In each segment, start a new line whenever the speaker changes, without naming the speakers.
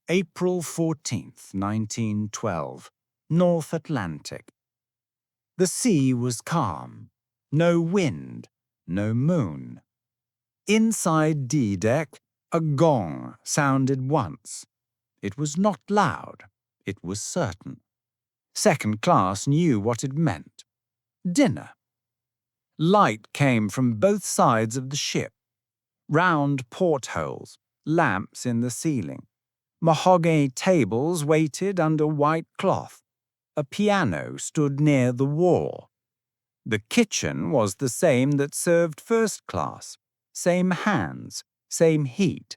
April 14th, 1912, North Atlantic. The sea was calm, no wind, no moon. Inside D-deck, a gong sounded once. It was not loud, it was certain. Second class knew what it meant. Dinner. Light came from both sides of the ship. Round portholes, lamps in the ceiling. Mahogany tables waited under white cloth. A piano stood near the wall. The kitchen was the same that served first class. Same hands, same heat.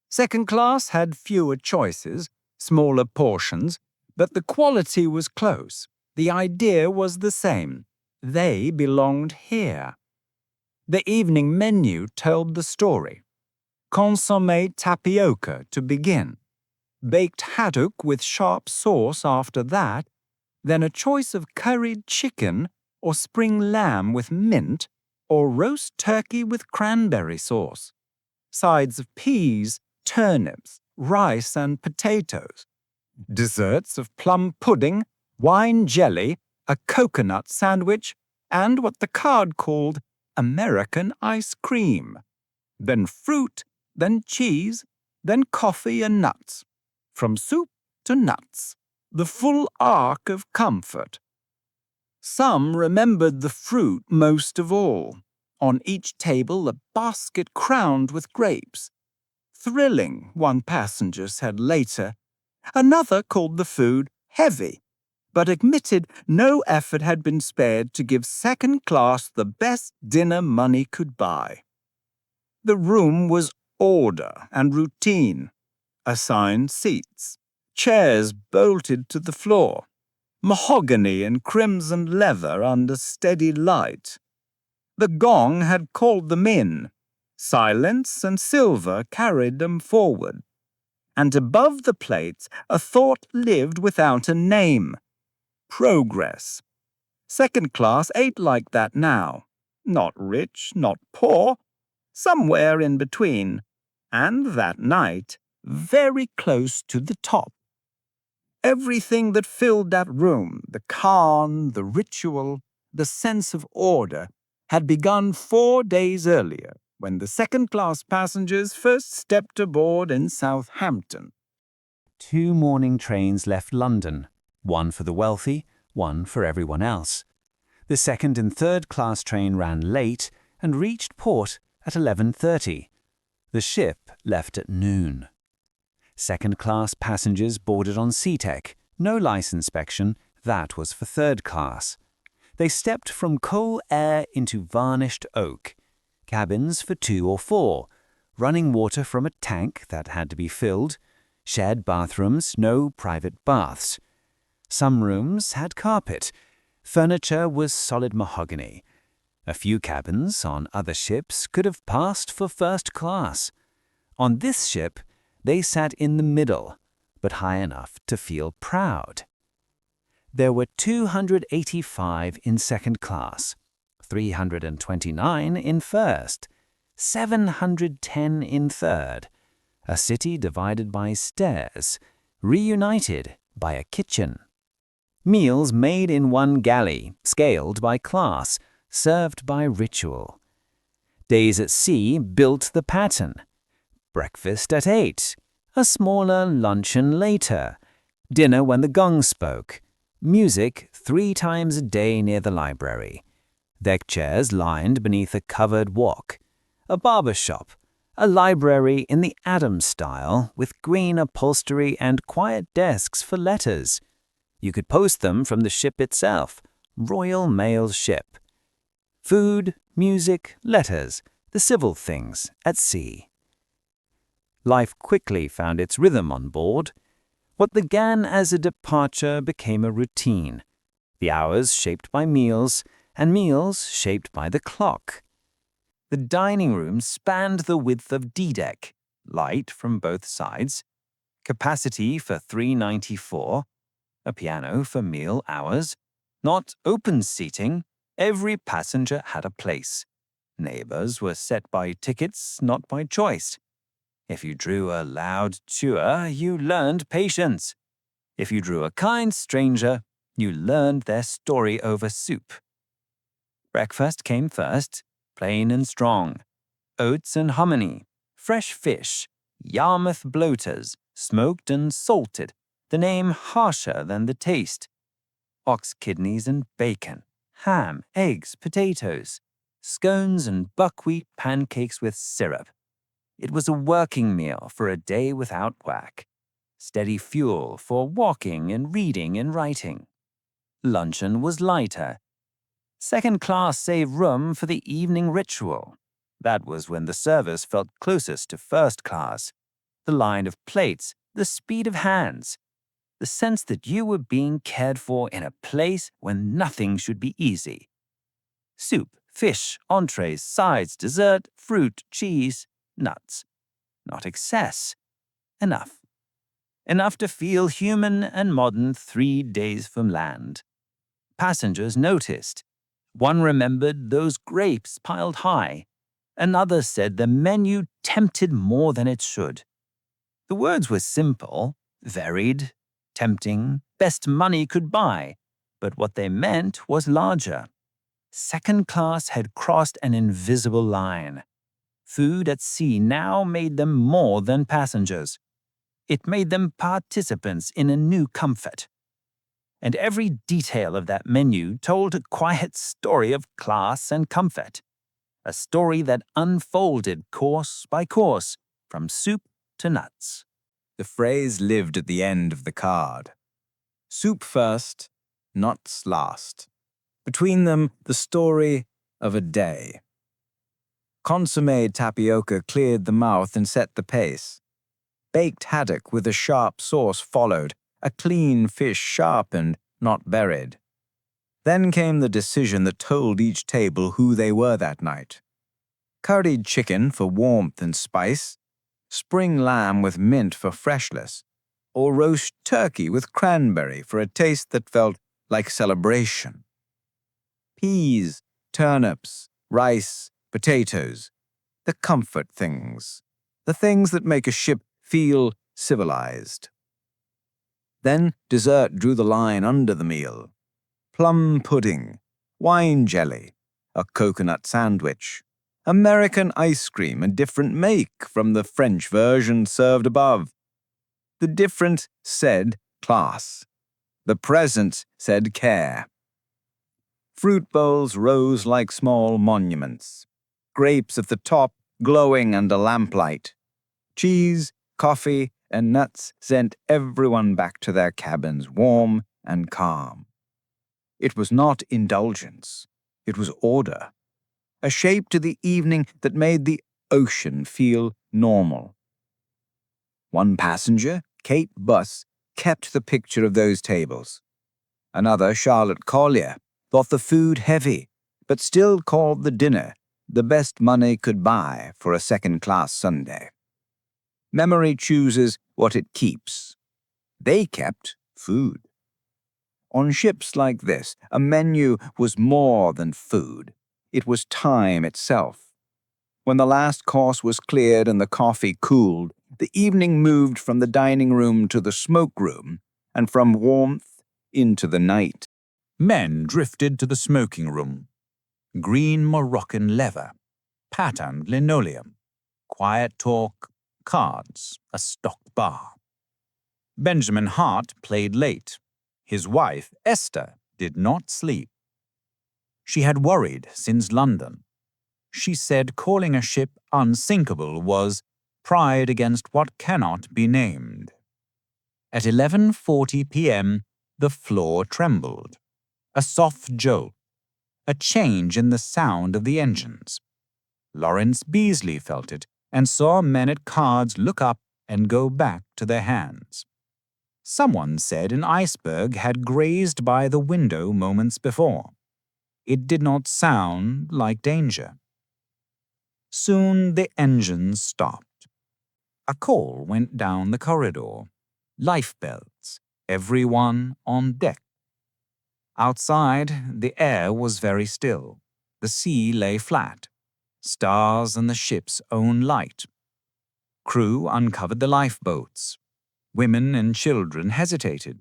Second class had fewer choices, smaller portions, but the quality was close. The idea was the same. They belonged here. The evening menu told the story. Consommé tapioca to begin. Baked haddock with sharp sauce after that, then a choice of curried chicken or spring lamb with mint or roast turkey with cranberry sauce. Sides of peas, turnips, rice and potatoes. Desserts of plum pudding, wine jelly, a coconut sandwich, and what the card called American ice cream. Then fruit, then cheese, then coffee and nuts. From soup to nuts, the full arc of comfort. Some remembered the fruit most of all. On each table a basket crowned with grapes. Thrilling, one passenger said later. Another called the food heavy, but admitted no effort had been spared to give second class the best dinner money could buy. The room was order and routine. Assigned seats, chairs bolted to the floor, mahogany and crimson leather under steady light. The gong had called them in. Silence and silver carried them forward. And above the plates, a thought lived without a name. Progress. Second class ate like that now. Not rich, not poor, somewhere in between. And that night, very close to the top. Everything that filled that room, the calm, the ritual, the sense of order, had begun 4 days earlier, when the second-class passengers first stepped aboard in Southampton.
2 morning trains left London, one for the wealthy, one for everyone else. The second and third class train ran late and reached port at 11:30. The ship left at noon. Second-class passengers boarded on SeaTech. No lice inspection, that was for third class. They stepped from coal air into varnished oak. Cabins for 2 or 4. Running water from a tank that had to be filled. Shared bathrooms, no private baths. Some rooms had carpet. Furniture was solid mahogany. A few cabins on other ships could have passed for first class. On this ship, they sat in the middle, but high enough to feel proud. There were 285 in second class, 329 in first, 710 in third, a city divided by stairs, reunited by a kitchen. Meals made in one galley, scaled by class, served by ritual. Days at sea built the pattern. Breakfast at 8, a smaller luncheon later, dinner when the gong spoke, music 3 times a day near the library, deck chairs lined beneath a covered walk, a barber shop, a library in the Adams style with green upholstery and quiet desks for letters. You could post them from the ship itself, Royal Mail ship. Food, music, letters, the civil things at sea. Life quickly found its rhythm on board. What began as a departure became a routine. The hours shaped by meals, and meals shaped by the clock. The dining room spanned the width of D-deck, light from both sides, capacity for 394, a piano for meal hours, not open seating, every passenger had a place. Neighbors were set by tickets, not by choice. If you drew a loud chewer, you learned patience. If you drew a kind stranger, you learned their story over soup. Breakfast came first, plain and strong. Oats and hominy, fresh fish, Yarmouth bloaters, smoked and salted, the name harsher than the taste. Ox kidneys and bacon, ham, eggs, potatoes, scones and buckwheat pancakes with syrup. It was a working meal for a day without whack. Steady fuel for walking and reading and writing. Luncheon was lighter. Second class saved room for the evening ritual. That was when the service felt closest to first class. The line of plates, the speed of hands, the sense that you were being cared for in a place when nothing should be easy. Soup, fish, entrees, sides, dessert, fruit, cheese, nuts. Not excess. Enough. Enough to feel human and modern 3 days from land. Passengers noticed. One remembered those grapes piled high. Another said the menu tempted more than it should. The words were simple, varied, tempting, best money could buy, but what they meant was larger. Second class had crossed an invisible line. Food at sea now made them more than passengers. It made them participants in a new comfort. And every detail of that menu told a quiet story of class and comfort. A story that unfolded course by course, from soup to nuts.
The phrase lived at the end of the card. Soup first, nuts last. Between them, the story of a day. Consommé tapioca cleared the mouth and set the pace. Baked haddock with a sharp sauce followed, a clean fish sharpened, not buried. Then came the decision that told each table who they were that night. Curried chicken for warmth and spice, spring lamb with mint for freshness, or roast turkey with cranberry for a taste that felt like celebration. Peas, turnips, rice, potatoes, the comfort things, the things that make a ship feel civilized. Then dessert drew the line under the meal. Plum pudding, wine jelly, a coconut sandwich, American ice cream, a different make from the French version served above. The different said class. The present said care. Fruit bowls rose like small monuments. Grapes at the top glowing under lamplight. Cheese, coffee, and nuts sent everyone back to their cabins warm and calm. It was not indulgence. It was order. A shape to the evening that made the ocean feel normal. One passenger, Kate Buss, kept the picture of those tables. Another, Charlotte Collier, thought the food heavy, but still called the dinner the best money could buy for a second-class Sunday. Memory chooses what it keeps. They kept food. On ships like this, a menu was more than food. It was time itself. When the last course was cleared and the coffee cooled, the evening moved from the dining room to the smoke room, and from warmth into the night. Men drifted to the smoking room. Green Moroccan leather, patterned linoleum, quiet talk, cards, a stocked bar. Benjamin Hart played late. His wife, Esther, did not sleep. She had worried since London. She said calling a ship unsinkable was pride against what cannot be named. At 11:40 p.m., the floor trembled. A soft jolt, a change in the sound of the engines. Lawrence Beasley felt it and saw men at cards look up and go back to their hands. Someone said an iceberg had grazed by the window moments before. It did not sound like danger. Soon the engines stopped. A call went down the corridor. Lifebelts, everyone on deck. Outside, the air was very still. The sea lay flat. Stars and the ship's own light. Crew uncovered the lifeboats. Women and children hesitated.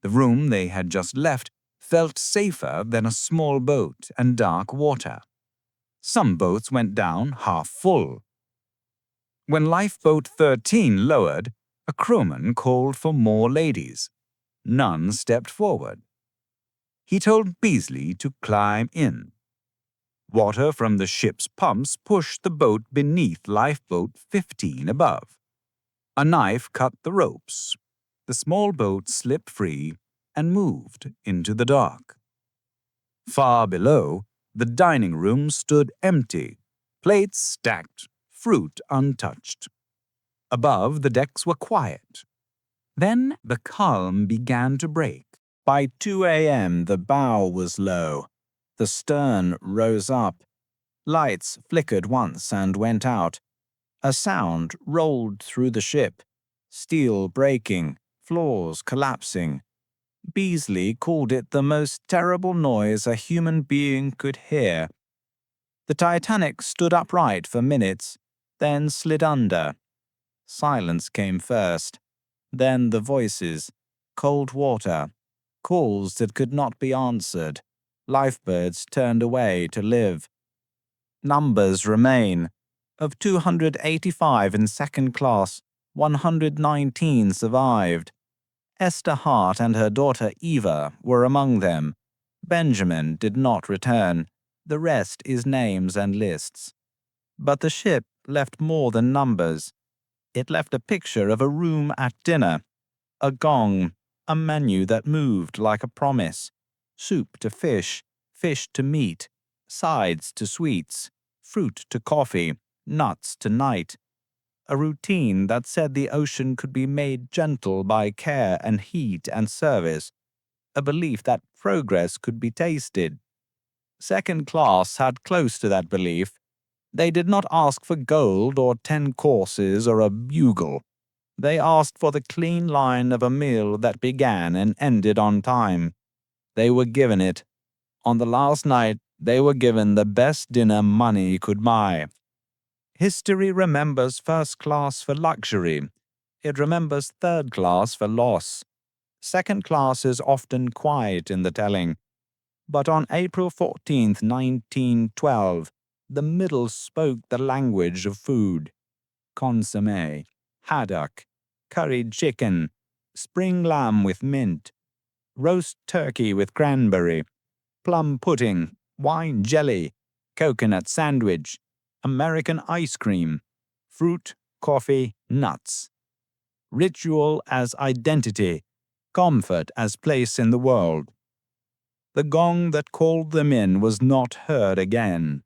The room they had just left felt safer than a small boat and dark water. Some boats went down half full. When Lifeboat 13 lowered, a crewman called for more ladies. None stepped forward. He told Beasley to climb in. Water from the ship's pumps pushed the boat beneath Lifeboat 15 above. A knife cut the ropes. The small boat slipped free and moved into the dark. Far below, the dining room stood empty, plates stacked, fruit untouched. Above, the decks were quiet. Then the calm began to break. By 2 a.m. the bow was low. The stern rose up. Lights flickered once and went out. A sound rolled through the ship. Steel breaking, floors collapsing. Beasley called it the most terrible noise a human being could hear. The Titanic stood upright for minutes, then slid under. Silence came first. Then the voices, cold water, calls that could not be answered. Lifebirds turned away to live. Numbers remain. Of 285 in second class, 119 survived. Esther Hart and her daughter Eva were among them. Benjamin did not return. The rest is names and lists. But the ship left more than numbers. It left a picture of a room at dinner, a gong, a menu that moved like a promise, soup to fish, fish to meat, sides to sweets, fruit to coffee, nuts to night. A routine that said the ocean could be made gentle by care and heat and service, a belief that progress could be tasted. Second class had close to that belief. They did not ask for gold or 10 courses or a bugle. They asked for the clean line of a meal that began and ended on time. They were given it. On the last night, they were given the best dinner money could buy. History remembers first class for luxury. It remembers third class for loss. Second class is often quiet in the telling. But on April 14th, 1912, the middle spoke the language of food. Consommé, haddock, curried chicken, spring lamb with mint, roast turkey with cranberry, plum pudding, wine jelly, coconut sandwich, American ice cream, fruit, coffee, nuts. Ritual as identity, comfort as place in the world. The gong that called them in was not heard again.